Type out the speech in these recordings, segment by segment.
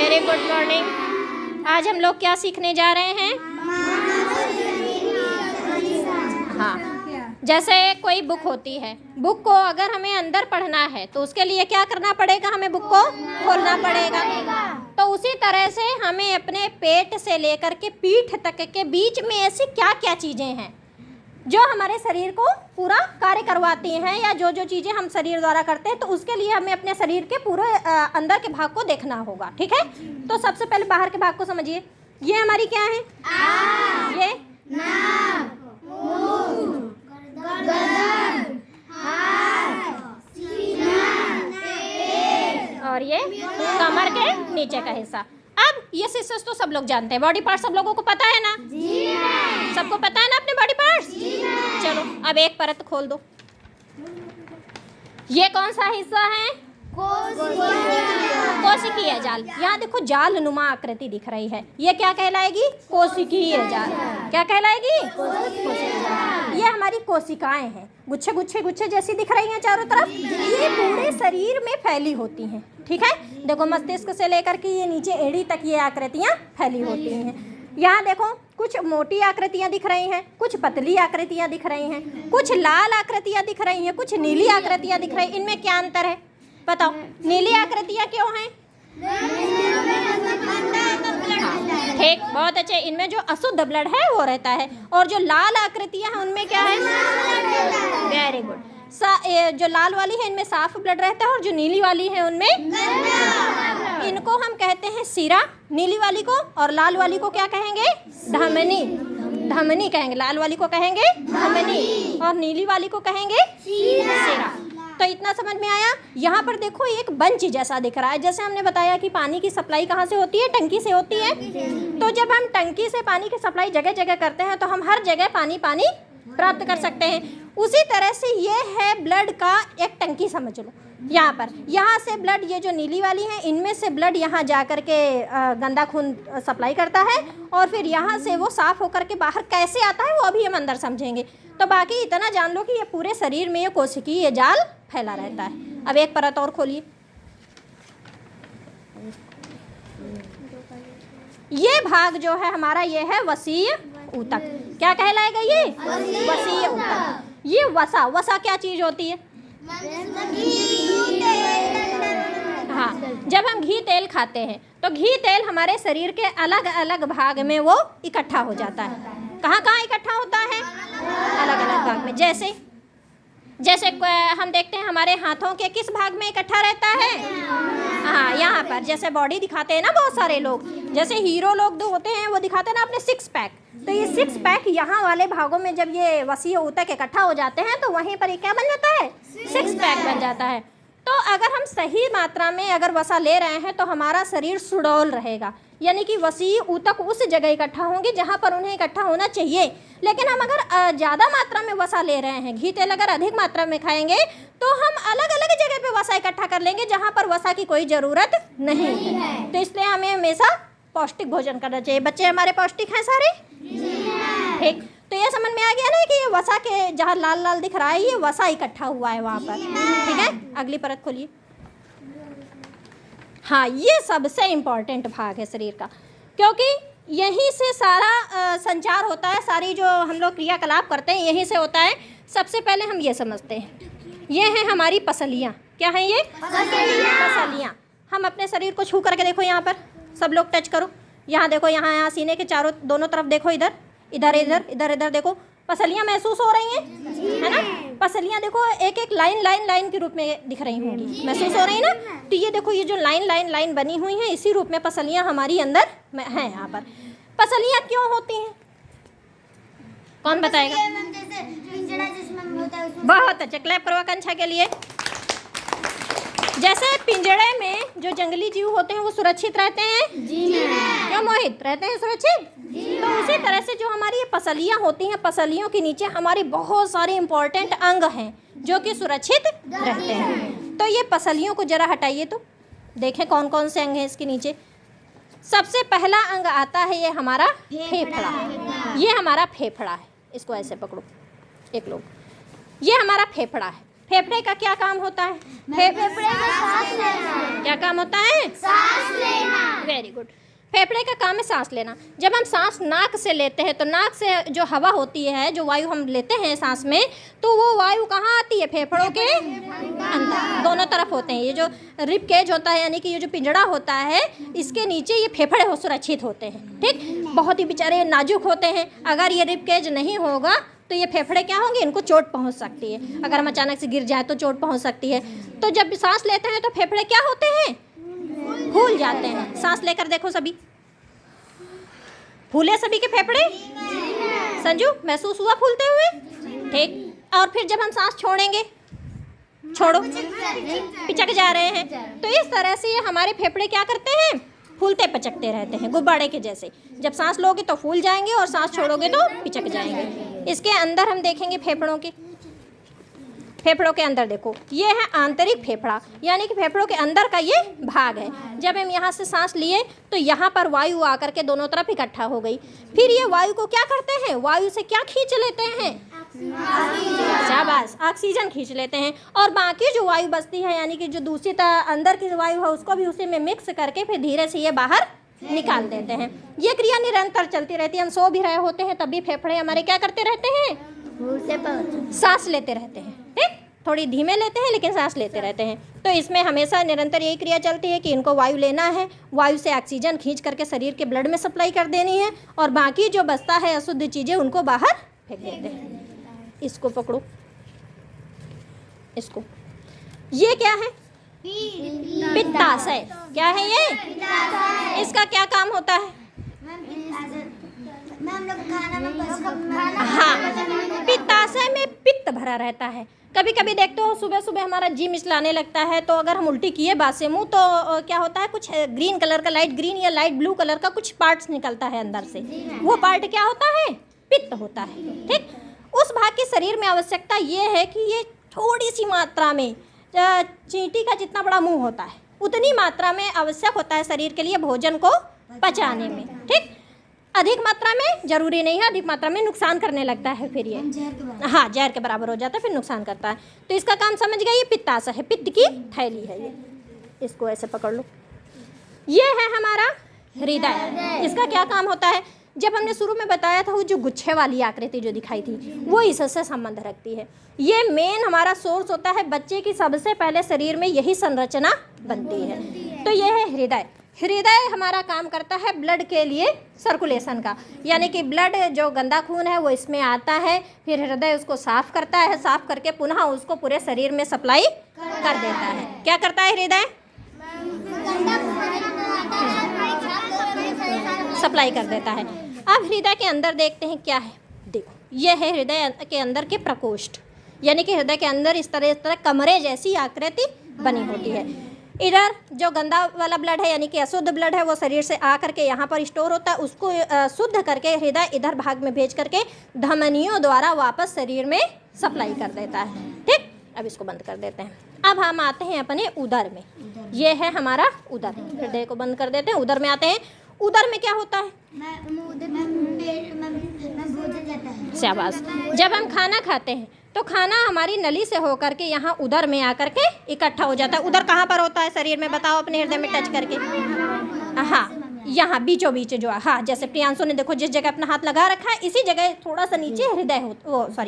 Very good morning. आज हम लोग क्या सीखने जा रहे हैं? हाँ, जैसे कोई बुक होती है, बुक को अगर हमें अंदर पढ़ना है तो उसके लिए क्या करना पड़ेगा? हमें बुक को खोलना पड़ेगा। तो उसी तरह से हमें अपने पेट से लेकर के पीठ तक के बीच में ऐसी क्या क्या चीज़ें हैं जो हमारे शरीर को पूरा कार्य करवाती हैं, या जो जो चीज़ें हम शरीर द्वारा करते हैं, तो उसके लिए हमें अपने शरीर के पूरे अंदर के भाग को देखना होगा। ठीक है, तो सबसे पहले बाहर के भाग को समझिए। ये हमारी क्या है? ये नाक, मुंह, गर्दन, हाथ, सीना, पेट, और ये कमर के नीचे का हिस्सा। अब ये सिस्टर्स तो सब लोग जानते हैं, बॉडी पार्ट सब लोगों को पता है ना? जी मैम। सबको पता है ना अपने बॉडी पार्ट्स? जी मैम। चलो अब एक परत खोल दो। ये कौन सा हिस्सा है? कोशिकीय जाल। यहाँ देखो जाल नुमा आकृति दिख रही है, ये क्या कहलाएगी? कोशिकीय जाल। क्या कहलाएगी? ये हमारी कोशिकाएं हैं, गुच्छे गुच्छे गुच्छे जैसी दिख रही हैं चारों तरफ। ये पूरे शरीर में फैली होती हैं। ठीक है, देखो मस्तिष्क से लेकर के ये नीचे एड़ी तक ये आकृतियाँ फैली होती हैं। यहाँ देखो कुछ मोटी आकृतियाँ दिख रही हैं, कुछ पतली आकृतियाँ दिख रही हैं, कुछ लाल आकृतियाँ दिख रही हैं, कुछ नीली आकृतियाँ दिख रही हैं। इनमें क्या अंतर है बताओ? नीली आकृतियाँ क्यों हैं? ठीक, बहुत अच्छे। इनमें जो अशुद्ध ब्लड है वो रहता है, और जो लाल आकृतियाँ हैं उनमें क्या है? Very good. जो लाल वाली है इनमें साफ ब्लड रहता है, और जो नीली वाली है उनमें इनको हम कहते हैं शिरा, नीली वाली को, और लाल वाली को क्या कहेंगे? धमनी। धमनी कहेंगे, लाल वाली को कहेंगे धमनी, और नीली वाली को कहेंगे शिरा। तो इतना समझ में आया? यहाँ पर देखो एक बंच जैसा दिख रहा है। जैसे हमने बताया कि पानी की सप्लाई कहाँ से होती है? टंकी से होती है। तो जब हम टंकी से पानी की सप्लाई जगह जगह करते हैं तो हम हर जगह पानी प्राप्त कर सकते हैं। उसी तरह से ये है ब्लड का एक टंकी, समझ लो। यहाँ पर यहाँ से ब्लड, ये जो नीली वाली है इनमें से ब्लड यहाँ जा कर के गंदा खून सप्लाई करता है, और फिर यहाँ से वो साफ़ होकर के बाहर कैसे आता है वो अभी हम अंदर समझेंगे। तो बाकी इतना जान लो कि ये पूरे शरीर में ये कोशिकीय जाल फैला रहता है। अब एक परत और खोलिए। ये भाग जो है हमारा, ये है वसीय ऊतक। क्या कहलाएगा ये? वसीय ऊतक। ये वसा क्या चीज होती है? हाँ, जब हम घी तेल खाते हैं तो घी तेल हमारे शरीर के अलग अलग भाग में वो इकट्ठा हो जाता है। कहाँ कहाँ इकट्ठा होता है? अलग अलग भाग में। जैसे हम देखते हैं हमारे हाथों के किस भाग में इकट्ठा रहता है? हाँ, यहाँ पर। जैसे बॉडी दिखाते हैं ना बहुत सारे लोग, जैसे हीरो लोग जो होते हैं वो दिखाते हैं ना अपने सिक्स पैक, तो ये सिक्स पैक यहाँ वाले भागों में जब ये वसीय ऊतक इकट्ठा हो जाते हैं तो वहीं पर ये क्या बन जाता है? सिक्स पैक बन जाता है। तो अगर हम सही मात्रा में अगर वसा ले रहे हैं तो हमारा शरीर सुडौल रहेगा, यानी कि वसीय ऊतक उस जगह इकट्ठा होंगे जहाँ पर उन्हें इकट्ठा होना चाहिए। लेकिन हम अगर ज़्यादा मात्रा में वसा ले रहे हैं, घी तेल अगर अधिक मात्रा में खाएंगे तो हम अलग अलग जगह पे वसा इकट्ठा कर लेंगे जहाँ पर वसा की कोई ज़रूरत नहीं है। तो इसलिए हमें हमेशा पौष्टिक भोजन करना चाहिए। बच्चे हमारे पौष्टिक हैं सारे? ठीक, तो ये समझ में आ गया ना कि ये वसा के जहाँ लाल लाल दिख रहा है ये वसा इकट्ठा हुआ है वहाँ पर। ठीक है, अगली परत खोलिए। हाँ, ये सबसे इम्पॉर्टेंट भाग है शरीर का, क्योंकि यहीं से सारा संचार होता है, सारी जो हम लोग क्रियाकलाप करते हैं यहीं से होता है। सबसे पहले हम ये समझते हैं, ये हैं हमारी पसलियाँ। क्या हैं ये? पसलियाँ। हम अपने शरीर को छू करके देखो, यहाँ पर सब लोग टच करो। यहाँ देखो, यहाँ सीने के दोनों तरफ देखो, इधर इधर इधर इधर इधर देखो, पसलियाँ महसूस हो रही हैं, है ना? पसलियाँ देखो एक एक लाइन के रूप में दिख रही होंगी, महसूस हो रही है ना? तो ये देखो, ये जो लाइन बनी हुई है इसी रूप में पसलियाँ हमारी अंदर हैं। यहाँ पर पसलियाँ क्यों होती हैं? कौन बताएगा? बहुत अच्छा, क्लैप करो आकांक्षा के लिए। जैसे पिंजड़े में जो जंगली जीव होते हैं वो सुरक्षित रहते हैं। जी मैम। क्यों मोहित? रहते हैं सुरक्षित। तो उसी तरह से जो हमारी ये पसलियाँ होती हैं, पसलियों के नीचे हमारी बहुत सारे इंपॉर्टेंट अंग हैं जो कि सुरक्षित रहते हैं। तो ये पसलियों को जरा हटाइए तो देखें कौन कौन से अंग हैं इसके नीचे। सबसे पहला अंग आता है ये हमारा फेफड़ा। ये हमारा फेफड़ा है, इसको ऐसे पकड़ो एक लोग, ये हमारा फेफड़ा है। फेफड़े का क्या काम होता है? फेफड़े का सांस लेना। क्या काम होता है? सांस लेना। Very good. फेफड़े का काम है सांस लेना। जब हम सांस नाक से लेते हैं तो नाक से जो हवा होती है, जो वायु हम लेते हैं सांस में, तो वो वायु कहाँ आती है? फेफड़ों के अंदर, दोनों तरफ होते हैं। ये जो रिब केज होता है, यानी कि ये जो पिंजड़ा होता है, इसके नीचे ये फेफड़े हो सुरक्षित होते हैं। ठीक, बहुत ही बेचारे नाजुक होते हैं। अगर ये रिब केज नहीं होगा तो ये फेफड़े क्या होंगे? इनको चोट पहुंच सकती है। अगर हम अचानक से गिर जाए तो चोट पहुंच सकती है। तो जब सांस लेते हैं तो फेफड़े क्या होते हैं? फूल जाते हैं। सांस लेकर देखो सभी, फूले सभी के फेफड़े? संजू, महसूस हुआ फूलते हुए? ठीक। और फिर जब हम सांस छोड़ेंगे, छोड़ो, पिचक जा रहे हैं। तो इस तरह से ये हमारे फेफड़े क्या करते हैं? फूलते पचकते रहते हैं, गुब्बारे के जैसे। जब सांस लोगे तो फूल जाएंगे और सांस छोड़ोगे तो पिचक जाएंगे। इसके अंदर हम देखेंगे फेफड़ों के अंदर देखो, ये है आंतरिक फेफड़ा, यानी कि फेफड़ों के अंदर का ये भाग है। जब हम यहाँ से सांस लिए तो यहाँ पर वायु आकर के दोनों तरफ इकट्ठा हो गई। फिर ये वायु को क्या करते हैं? वायु से क्या खींच लेते हैं? शाबाश, ऑक्सीजन खींच लेते हैं। और बाकी जो वायु बचती है, यानी कि जो दूषित अंदर की वायु है, उसको भी उसी में मिक्स करके फिर धीरे से ये बाहर निकाल देते हैं। ये क्रिया निरंतर चलती रहती है। हम सो भी रहे होते हैं तब भी फेफड़े हमारे क्या करते रहते हैं? सांस लेते रहते हैं। ठीक, थोड़ी धीमे लेते हैं लेकिन सांस लेते रहते हैं। तो इसमें हमेशा निरंतर यही क्रिया चलती है कि इनको वायु लेना है, वायु से ऑक्सीजन खींच करके शरीर के ब्लड में सप्लाई कर देनी है, और बाकी जो बचता है अशुद्ध चीज़ें उनको बाहर फेंक देते हैं। इसको पकड़ो, इसको, ये क्या है? पित्ताशय। क्या है ये? इसका क्या काम होता है? हाँ, पित्ताशय में पित्त भरा रहता है। कभी कभी देखते हो सुबह सुबह हमारा जी मिचलाने लगता है, तो अगर हम उल्टी किए बात से मुँह, तो क्या होता है? कुछ ग्रीन कलर का, लाइट ग्रीन या लाइट ब्लू कलर का कुछ पार्ट्स निकलता है अंदर से। वो पार्ट क्या होता है? पित्त होता है। ठीक, उस भाग के शरीर में आवश्यकता ये है कि ये थोड़ी सी मात्रा में, चींटी का जितना बड़ा मुंह होता है उतनी मात्रा में आवश्यक होता है शरीर के लिए भोजन को पचाने में। ठीक, अधिक मात्रा में जरूरी नहीं है, अधिक मात्रा में नुकसान करने लगता है। फिर ये हाँ, जहर के बराबर हो जाता है, फिर नुकसान करता है। तो इसका काम समझ गए, ये पित्ताशय है, पित्त की थैली है ये। इसको ऐसे पकड़ लो। ये है हमारा हृदय। इसका क्या काम होता है? जब हमने शुरू में बताया था, वो जो गुच्छे वाली आकृति जो दिखाई थी, वो इससे संबंध रखती है। ये मेन हमारा सोर्स होता है। बच्चे की सबसे पहले शरीर में यही संरचना बनती है। तो ये है हृदय। हृदय हमारा काम करता है ब्लड के लिए सर्कुलेशन का, यानी कि ब्लड जो गंदा खून है वो इसमें आता है, फिर हृदय उसको साफ करता है, साफ करके पुनः उसको पूरे शरीर में सप्लाई कर देता है। क्या करता है हृदय? सप्लाई कर देता है। अब हृदय के अंदर देखते हैं क्या है। देखो, यह है हृदय के अंदर के प्रकोष्ठ, यानी कि हृदय के अंदर इस तरह कमरे जैसी आकृति बनी होती है। इधर जो गंदा वाला ब्लड है, यानी कि अशुद्ध ब्लड है, वो शरीर से आ करके यहाँ पर स्टोर होता है। उसको शुद्ध करके हृदय इधर भाग में भेज करके धमनियों द्वारा वापस शरीर में सप्लाई कर देता है। ठीक, अब इसको बंद कर देते हैं। अब हम आते हैं अपने उदर में। ये है हमारा उदर। हृदय को बंद कर देते हैं, उदर में आते हैं। उदर में क्या होता है? शाबाश। जब हम खाना खाते हैं तो खाना हमारी नली से होकर के यहाँ उदर में आकर के इकट्ठा हो जाता है। उदर कहाँ पर होता है शरीर में? बताओ अपने हृदय में टच करके। हाँ, यहाँ बीचों बीच जो है। हाँ, जैसे प्रियांशु ने देखो जिस जगह अपना हाथ लगा रखा है, इसी जगह थोड़ा सा नीचे हृदय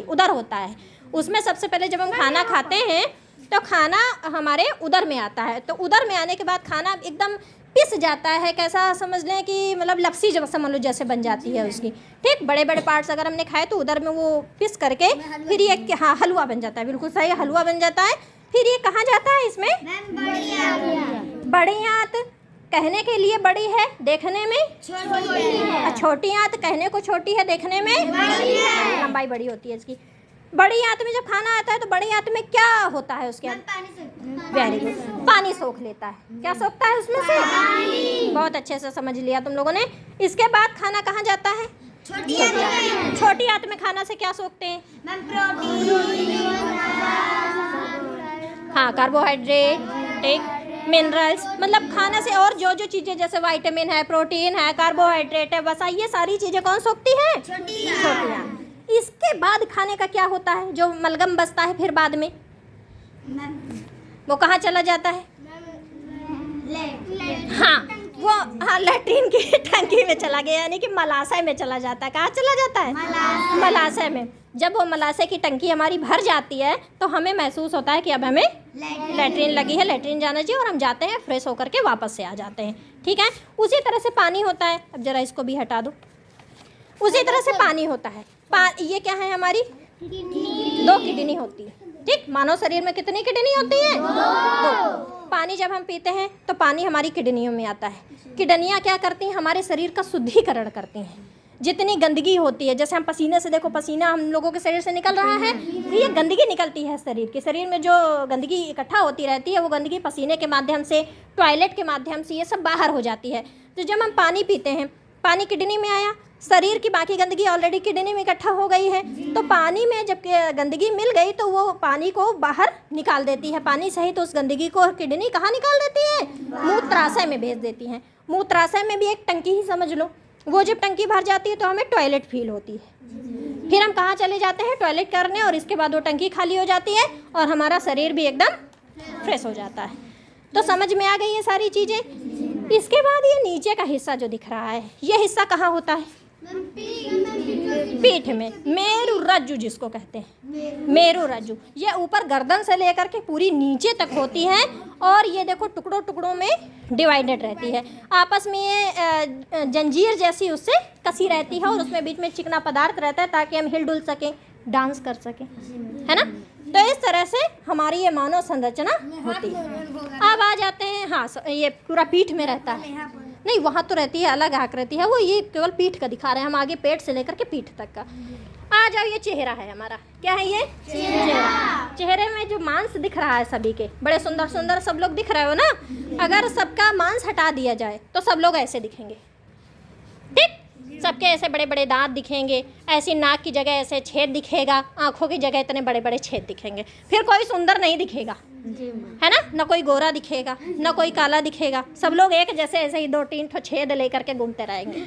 उदर होता है। उसमें सबसे पहले जब हम खाना खाते हैं तो खाना हमारे उदर में आता है। तो उदर में आने के बाद खाना एकदम पिस जाता है। कैसा समझ लें कि मतलब लपसी जब समझ लो जैसे बन जाती है उसकी। ठीक, बड़े बड़े पार्ट्स अगर हमने खाए तो उधर में वो पिस करके फिर ये हाँ हलवा बन जाता है। बिल्कुल सही, हलवा बन जाता है। फिर ये कहाँ जाता है? इसमें बड़ी आंत कहने के लिए बड़ी है, देखने में छोटी आंत कहने को छोटी है, देखने में लंबाई बड़ी होती है इसकी। बड़ी आंत में जब खाना आता है तो बड़ी आंत में क्या होता है? उसके अंदर वेरी गुड, पानी सोख लेता है। क्या सोखता है उसमें से? बहुत अच्छे से समझ लिया तुम लोगों ने। इसके बाद खाना कहाँ जाता है? छोटी आंत में खाना से क्या सोखते हैं? हाँ, कार्बोहाइड्रेट, ठीक, मिनरल्स, मतलब खाने से और जो जो चीज़ें जैसे विटामिन है, प्रोटीन है, कार्बोहाइड्रेट है, वसा, ये सारी चीज़ें कौन सोखती है? छोटी आंत। इसके बाद खाने का क्या होता है? जो मलगम बचता है फिर बाद में वो कहाँ चला जाता है? हाँ, वो हाँ लैट्रिन की टंकी में चला गया, यानी कि मलाशय में चला जाता है। कहाँ चला जाता है? मलाशय में। जब वो मलाशय की टंकी हमारी भर जाती है तो हमें महसूस होता है कि अब हमें लैट्रिन लगी है, लैट्रिन जाना चाहिए, और हम जाते हैं, फ्रेश होकर के वापस से आ जाते हैं। ठीक है, उसी तरह से पानी होता है। अब जरा इसको भी हटा दो। उसी तरह से पानी होता है। ये क्या है? हमारी 2 किडनी होती है। ठीक, मानव शरीर में कितनी किडनी होती है? 2। पानी जब हम पीते हैं तो पानी हमारी किडनियों में आता है। किडनियाँ क्या करती हैं? हमारे शरीर का शुद्धिकरण करती हैं। जितनी गंदगी होती है, जैसे हम पसीने से, देखो पसीना हम लोगों के शरीर से निकल रहा है, ये गंदगी निकलती है शरीर की। शरीर में जो गंदगी इकट्ठा होती रहती है वो गंदगी पसीने के माध्यम से, टॉयलेट के माध्यम से, ये सब बाहर हो जाती है। तो जब हम पानी पीते हैं, पानी किडनी में आया, शरीर की बाकी गंदगी ऑलरेडी किडनी में इकट्ठा हो गई है, तो पानी में जब गंदगी मिल गई तो वो पानी को बाहर निकाल देती है। पानी सहित तो उस गंदगी को किडनी कहाँ निकाल देती है? मूत्राशय में भेज देती हैं। मूत्राशय में भी एक टंकी ही समझ लो। वो जब टंकी भर जाती है तो हमें टॉयलेट फील होती है। फिर हम कहाँ चले जाते हैं? टॉयलेट करने, और इसके बाद वो टंकी खाली हो जाती है और हमारा शरीर भी एकदम फ्रेश हो जाता है। तो समझ में आ गई ये सारी चीज़ें। इसके बाद ये नीचे का हिस्सा जो दिख रहा है, ये हिस्सा कहाँ होता है? पीठ में। मेरु रज्जु जिसको कहते हैं, मेरु रज्जु। ये ऊपर गर्दन से लेकर के पूरी नीचे तक होती है, और ये देखो टुकड़ों टुकड़ों में डिवाइडेड रहती है। आपस में ये जंजीर जैसी उससे कसी रहती है, और उसमें बीच में चिकना पदार्थ रहता है ताकि हम हिल डुल सकें, डांस कर सकें, है ना। तो इस तरह से हमारी ये मानव संरचना होती है। अब आ जाते हैं, हाँ ये पूरा पीठ में रहता है। नहीं, वहाँ तो रहती है, अलग आकृति है वो, ये केवल पीठ का दिखा रहे हैं हम, आगे पेट से लेकर के पीठ तक का। आ जाओ, ये चेहरा है हमारा। क्या है ये? चेहरा। चेहरे में जो मांस दिख रहा है सभी के, बड़े सुंदर सुंदर सब लोग दिख रहे हो ना। अगर सबका मांस हटा दिया जाए तो सब लोग ऐसे दिखेंगे। ठीक, सबके ऐसे बड़े बड़े दांत दिखेंगे, ऐसी नाक की जगह ऐसे छेद दिखेगा, आंखों की जगह इतने बड़े बड़े छेद दिखेंगे। फिर कोई सुंदर नहीं दिखेगा, है ना। न कोई गोरा दिखेगा, न कोई काला दिखेगा, सब लोग एक जैसे ऐसे ही 2-3 ठो छेद लेकर के घूमते रहेंगे।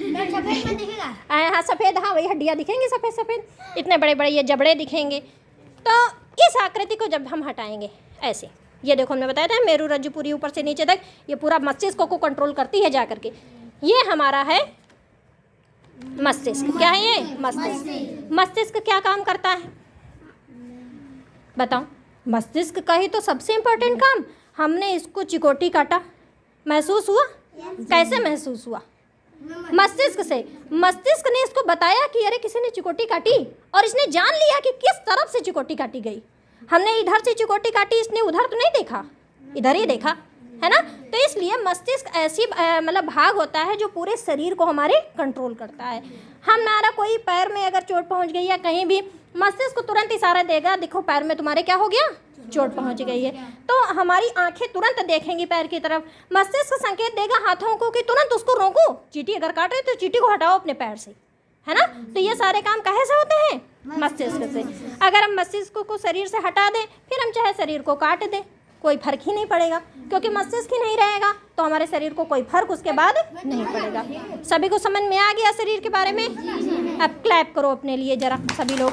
हाँ सफ़ेद, हाँ वही हड्डियाँ दिखेंगी सफ़ेद सफ़ेद, इतने बड़े बड़े ये जबड़े दिखेंगे। तो इस आकृति को जब हम हटाएंगे ऐसे, ये देखो हमने बताया था मेरु रज्जु पूरी ऊपर से नीचे तक, ये पूरा मस्तिष्क को कंट्रोल करती है जा करके। ये हमारा है मस्तिष्क। क्या है ये? मस्तिष्क। मस्तिष्क क्या काम करता है बताओ? मस्तिष्क का ही तो सबसे इम्पोर्टेंट काम। हमने इसको चिकोटी काटा, महसूस हुआ? कैसे महसूस हुआ? मस्तिष्क से। मस्तिष्क ने इसको बताया कि अरे किसी ने चिकोटी काटी, और इसने जान लिया कि किस तरफ से चिकोटी काटी गई। हमने इधर से चिकोटी काटी, इसने उधर तो नहीं देखा, इधर ही देखा, है ना। तो इसलिए मस्तिष्क ऐसी मतलब भाग होता है जो पूरे शरीर को हमारे कंट्रोल करता है। हमारा कोई पैर में अगर चोट पहुंच गई या कहीं भी, मस्तिष्क तुरंत इशारा देगा, देखो पैर में तुम्हारे क्या हो गया, चोट पहुंच गई है। तो हमारी आंखें तुरंत देखेंगी पैर की तरफ। मस्तिष्क संकेत देगा हाथों को कि तुरंत उसको रोको, चींटी अगर काट रहे तो चींटी को हटाओ अपने पैर से, है ना। तो ये सारे काम कहाँ से होते हैं? मस्तिष्क से। अगर हम मस्तिष्क को शरीर से हटा दें, फिर हम चाहे शरीर को काट दें, कोई फर्क ही नहीं पड़ेगा, क्योंकि मस्तिष्क ही नहीं रहेगा तो हमारे शरीर को कोई फर्क उसके बाद नहीं पड़ेगा। सभी को समझ में आ गया शरीर के बारे में? अब क्लैप करो अपने लिए जरा सभी लोग।